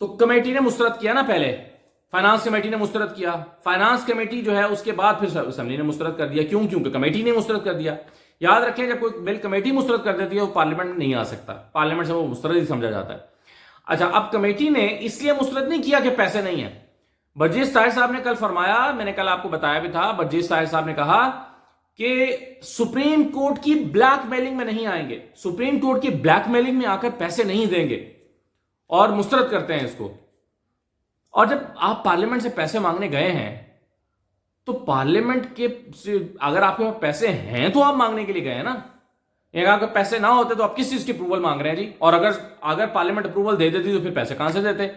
تو کمیٹی نے مسترد کیا نا، پہلے فائنانس کمیٹی نے مسترد کیا، فائنانس کمیٹی جو ہے اس کے بعد پھر اسمبلی نے مسترد کر دیا. کیونکہ کمیٹی نے مسترد کر دیا. یاد رکھیں جب کوئی بل کمیٹی مسترد کر دیتی ہے وہ پارلیمنٹ میں نہیں آ سکتا، پارلیمنٹ سے وہ مسترد ہی سمجھا جاتا ہے. اچھا، اب کمیٹی نے اس لیے مسترد نہیں کیا کہ پیسے نہیں ہیں. برجیش طاہر صاحب نے کل فرمایا، میں نے کل آپ کو بتایا بھی تھا، برجیش طاہر صاحب نے کہا کہ سپریم کورٹ کی بلیک میلنگ میں نہیں آئیں گے، سپریم کورٹ کی بلیک میلنگ میں آ کر پیسے نہیں دیں گے، اور مسترد کرتے ہیں اس کو. اور جب آپ پارلیمنٹ سے پیسے مانگنے گئے ہیں تو پارلیمنٹ کے اگر آپ کے پاس پیسے ہیں تو آپ مانگنے کے لیے گئے ہیں نا. اگر پیسے نہ ہوتے تو آپ کس چیز کی اپروول مانگ رہے ہیں جی؟ اور اگر پارلیمنٹ اپروول دے دیتی تو پھر پیسے کہاں سے دیتے؟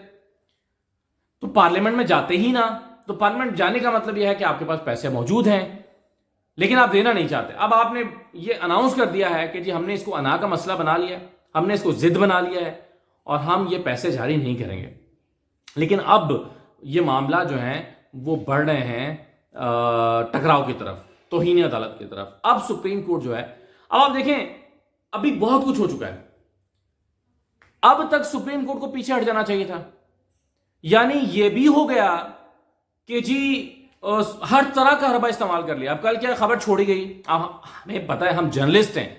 تو پارلیمنٹ میں جاتے ہی نہ. تو پارلیمنٹ جانے کا مطلب یہ ہے کہ آپ کے پاس پیسے موجود ہیں لیکن آپ دینا نہیں چاہتے. اب آپ نے یہ اناؤنس کر دیا ہے کہ جی ہم نے اس کو انا کا مسئلہ بنا لیا ہے، ہم نے اس کو ضد بنا لیا ہے اور ہم یہ پیسے جاری نہیں کریں گے. لیکن اب یہ معاملہ جو ہیں وہ بڑھ رہے ہیں ٹکراؤ کی طرف، توہین عدالت کی طرف. اب سپریم کورٹ جو ہے، اب آپ دیکھیں ابھی بہت کچھ ہو چکا ہے. اب تک سپریم کورٹ کو پیچھے ہٹ جانا چاہیے تھا. یعنی یہ بھی ہو گیا کہ جی ہر طرح کا حربہ استعمال کر لیا. اب کل کیا خبر چھوڑی گئی؟ اب ہمیں پتہ ہے، ہم جرنلسٹ ہیں،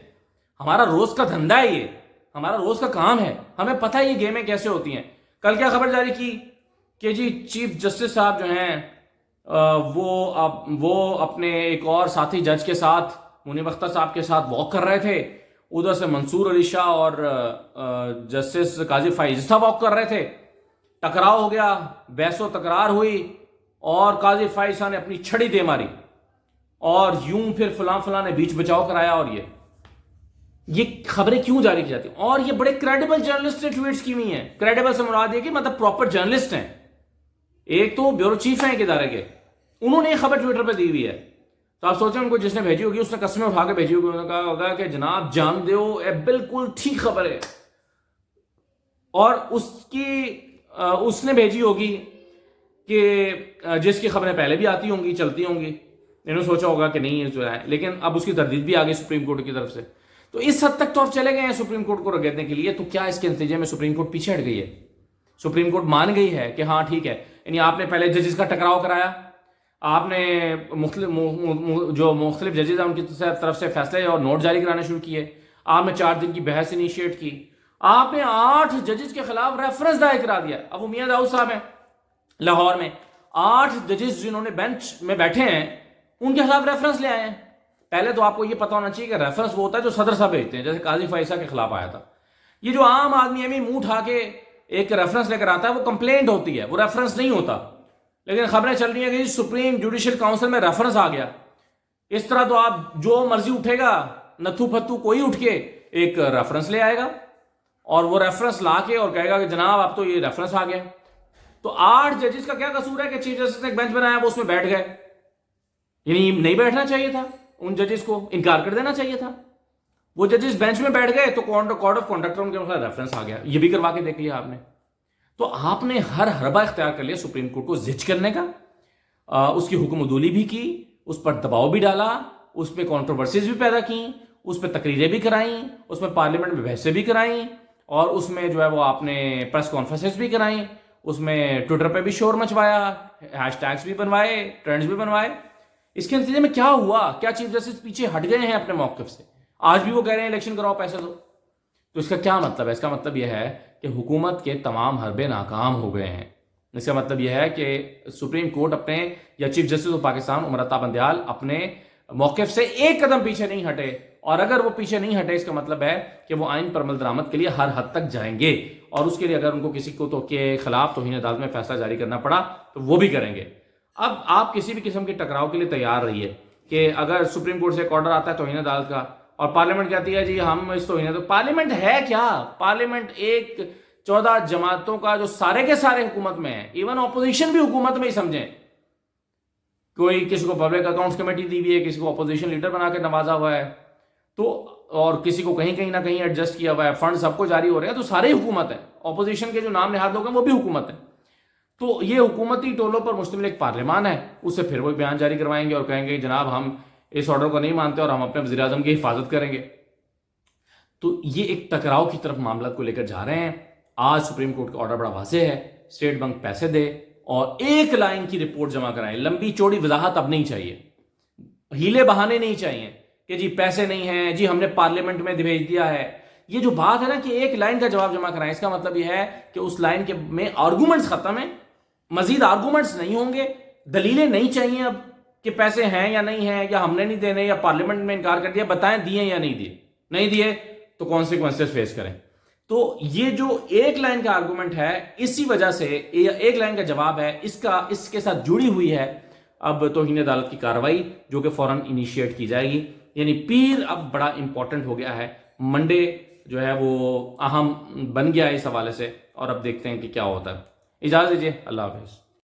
ہمارا روز کا دھندا ہے، یہ ہمارا روز کا کام ہے، ہمیں پتہ ہے یہ گیمیں کیسے ہوتی ہیں. کل کیا خبر جاری کی کہ جی چیف جسٹس صاحب جو ہیں وہ اپنے ایک اور ساتھی جج کے ساتھ، منیب اختر صاحب کے ساتھ واک کر رہے تھے. ادھر سے منصور علی شاہ اور جسٹس قاضی فائز صاحب واک کر رہے تھے. ٹکراؤ ہو گیا، بحث و تکرار ہوئی اور قاضی فائز صاحب نے اپنی چھڑی دے ماری اور یوں پھر فلاں نے بیچ بچاؤ کرایا. اور یہ خبریں کیوں جاری کی جاتی ہیں؟ اور یہ بڑے کریڈیبل جرنلسٹ نے ٹویٹس کی ہوئی ہیں. کریڈیبل سے مراد یہ کہ مطلب پراپر جرنلسٹ ہیں. ایک تو بیورو چیف ہیں ایک ادارے کے، انہوں نے یہ خبر ٹویٹر پہ دی ہوئی ہے. تو آپ سوچیں ان کو جس نے بھیجی ہوگی اس نے قسمیں اٹھا کے بھیجی ہوگی، انہوں نے کہا ہوگا کہ جناب جان دیو بالکل ٹھیک خبر ہے. اور اس نے بھیجی ہوگی کہ جس کی خبریں پہلے بھی آتی ہوں گی، چلتی ہوں گی، انہوں نے سوچا ہوگا کہ نہیں جو ہے، لیکن اب اس کی تردید بھی آ گئی سپریم کورٹ کی طرف سے. تو اس حد تک تو آپ چلے گئے ہیں سپریم کورٹ کو رگڑنے کے لیے. تو کیا اس کے نتیجے میں سپریم کورٹ پیچھے ہٹ گئی ہے؟ سپریم کورٹ مان گئی ہے کہ ہاں ٹھیک ہے، یعنی آپ نے پہلے ججز کا ٹکراؤ کرایا، آپ نے مختلف ججز ہیں ان کی طرف سے فیصلے اور نوٹ جاری کرانے شروع کیے، آپ نے 4 دن کی بحث انیشیٹ کی، آپ نے 8 ججز کے خلاف ریفرنس دائر کرا دیا. اب وہ میاں داؤد صاحب ہیں لاہور میں، 8 ججز جنہوں نے بینچ میں بیٹھے ہیں ان کے خلاف ریفرنس لے آئے ہیں. پہلے تو آپ کو یہ پتا ہونا چاہیے کہ ریفرنس وہ ہوتا ہے جو صدر صاحب بھیجتے ہیں، جیسے قاضی فائزہ کے خلاف آیا تھا. یہ جو عام آدمی منہ اٹھا کے ایک ریفرنس لے کر آتا ہے وہ کمپلینٹ ہوتی ہے، وہ ریفرنس نہیں ہوتا. لیکن خبریں چل رہی ہیں کہ سپریم جوڈیشل کاؤنسل میں ریفرنس آ گیا. اس طرح تو آپ جو مرضی اٹھے گا، نتھو پھتو کوئی اٹھ کے ایک ریفرنس لے آئے گا اور وہ ریفرنس لا کے اور کہے گا کہ جناب اب تو یہ ریفرنس آ گیا. تو 8 ججز کا کیا قصور ہے کہ چیف جسٹس نے ایک بینچ بنایا وہ اس میں بیٹھ گئے؟ یعنی نہیں بیٹھنا چاہیے تھا، ان ججز کو انکار کر دینا چاہیے تھا. وہ ججز بینچ میں بیٹھ گئے تو کوڈ آف کنڈکٹ ان کے خلاف ریفرنس آ گیا. یہ بھی کروا کے دیکھ لیا آپ نے. تو آپ نے ہر حربہ اختیار کر لیا سپریم کورٹ کو زج کرنے کا. اس کی حکم عدولی بھی کی، اس پر دباؤ بھی ڈالا، اس پہ کانٹروورسیز بھی پیدا کی، اس پہ تقریریں بھی کرائیں، اس میں پارلیمنٹ میں بحثیں بھی کرائیں، اور اس میں جو ہے وہ آپ نے پریس کانفرنسز بھی کرائیں، اس میں ٹویٹر پہ بھی شور مچوایا، ہیش ٹیگز بھی بنوائے، ٹرینڈز بھی بنوائے. اس کے نتیجے میں کیا ہوا؟ کیا چیف جسٹس پیچھے ہٹ گئے ہیں اپنے موقف سے؟ آج بھی وہ کہہ رہے ہیں الیکشن کراؤ، پیسے دو. تو اس کا کیا مطلب ہے؟ اس کا مطلب یہ ہے کہ حکومت کے تمام حربے ناکام ہو گئے ہیں. اس کا مطلب یہ ہے کہ سپریم کورٹ اپنے یا chief justice of Pakistan Umar Ata Bandial اپنے موقف سے ایک قدم پیچھے نہیں ہٹے. اور اگر وہ پیچھے نہیں ہٹے اس کا مطلب ہے کہ وہ آئین پر عمل درآمد کے لیے ہر حد تک جائیں گے، اور اس کے لیے اگر ان کو کسی کو تو کے خلاف توہین عدالت میں فیصلہ جاری کرنا پڑا تو وہ بھی کریں گے. اب آپ کسی بھی قسم کے ٹکراؤ کے لیے تیار رہیے کہ اگر سپریم کورٹ سے ایک آرڈر آتا ہے توہین عدالت کا اور پارلیمنٹ کہتی ہے جی ہم اس توہین، تو پارلیمنٹ ہے کیا؟ پارلیمنٹ ایک 14 جماعتوں کا جو سارے کے سارے حکومت میں ہیں، ایون اپوزیشن بھی حکومت میں ہی سمجھیں. کوئی کسی کو پبلک اکاؤنٹس کمیٹی دی ہوئی ہے، کسی کو اپوزیشن لیڈر بنا کے نوازا ہوا ہے، تو اور کسی کو کہیں نہ کہیں ایڈجسٹ کیا ہوا ہے، فنڈ سب کو جاری ہو رہے ہیں، تو سارے حکومت ہیں. اپوزیشن کے جو نام نہاد لوگ ہیں وہ بھی حکومت ہیں. تو یہ حکومتی ٹولوں پر مشتمل ایک پارلیمان ہے، اس سے پھر وہ بیان جاری کروائیں گے اور کہیں گے جناب ہم اس آرڈر کو نہیں مانتے اور ہم اپنے وزیر اعظم کی حفاظت کریں گے. تو یہ ایک ٹکراؤ کی طرف معاملات کو لے کر جا رہے ہیں. آج سپریم کورٹ کا آرڈر بڑا واضح ہے، اسٹیٹ بینک پیسے دے اور ایک لائن کی رپورٹ جمع کرائیں. لمبی چوڑی وضاحت اب نہیں چاہیے، ہیلے بہانے نہیں چاہیے کہ جی پیسے نہیں ہیں، جی ہم نے پارلیمنٹ میں بھیج دیا ہے. یہ جو بات ہے نا کہ ایک لائن کا جواب جمع کرائیں، اس کا مطلب یہ ہے کہ اس لائن کے میں آرگومنٹس ختم ہیں، مزید آرگومنٹس نہیں ہوں گے، دلیلیں نہیں چاہیے اب کہ پیسے ہیں یا نہیں ہیں، یا ہم نے نہیں دینے، یا پارلیمنٹ میں انکار کر دیا. بتائیں دیے یا نہیں دیے، نہیں دیے تو کانسیکوینسز فیس کریں. تو یہ جو ایک لائن کا آرگومنٹ ہے، اسی وجہ سے ایک لائن کا جواب ہے، اس کے ساتھ جڑی ہوئی ہے اب توہین عدالت کی کارروائی، جو کہ فوراً انیشیٹ کی جائے گی. یعنی پیر اب بڑا امپورٹنٹ ہو گیا ہے، منڈے جو ہے وہ اہم بن گیا ہے اس حوالے سے، اور اب دیکھتے ہیں کہ کیا ہوتا ہے. اجازت دیجیے، اللہ حافظ.